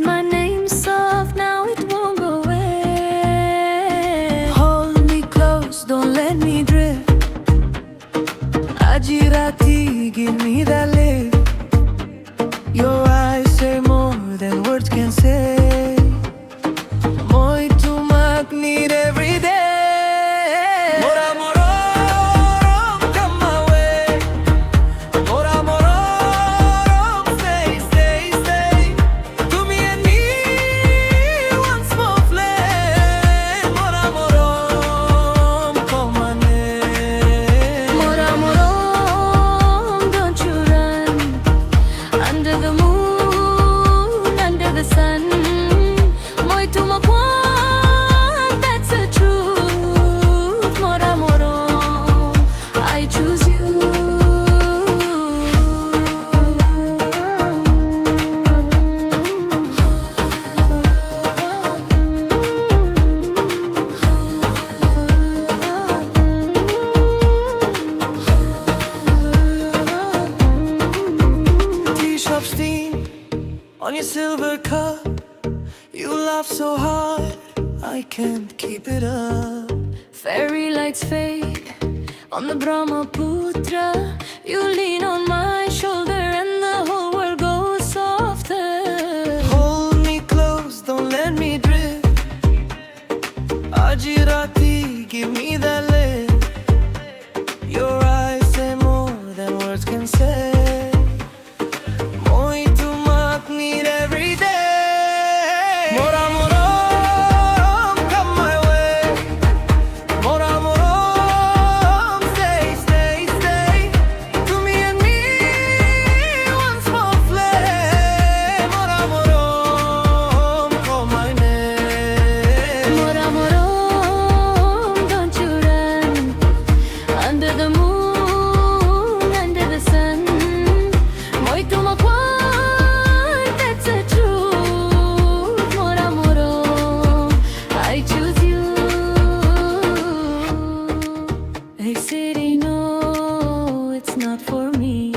my name soft, now it won't go away. Hold me close, don't let me drift. Aji rati, give me that lift. Your eyes say more than words can say. Moi tumak need every day. Mora morom, come my way. Mora morom, stay, stay, stay. To me and me, one small flame. Mora morom, call my name. Mora morom, don't you run. Under the moon, under the sun. Moi tumak one, that's the truth. Mora morom, I choose you. Tea shop steam on your silver cup. You laugh so hard, I can't keep it up. Fairy lights fade on the Brahmaputra. You lean on my shoulder and the whole world goes softer. Hold me close, don't let me drift. Aji rati, give me that lift. Your eyes say more than words can say. Moi tumak need every day. Mora morom, come my way. Mora morom, stay, stay, stay. To me and me, one small flame. Mora morom, call my name. Mora morom, don't you run. Under the moon, under the sun. Moi tumak one, that's the truth. Mora morom, I choose you. Hey city, no, it's not for me.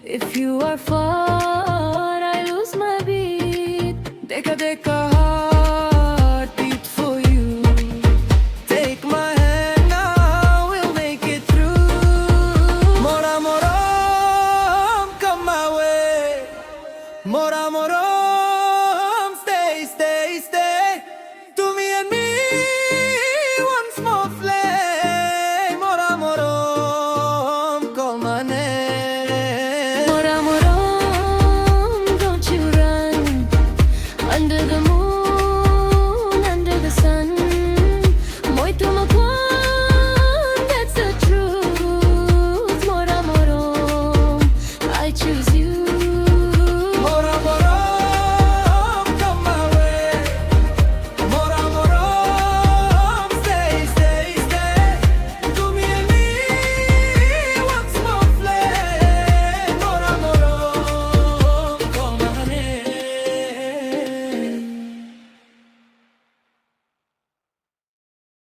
If you are far, I lose my beat. Dekha dekha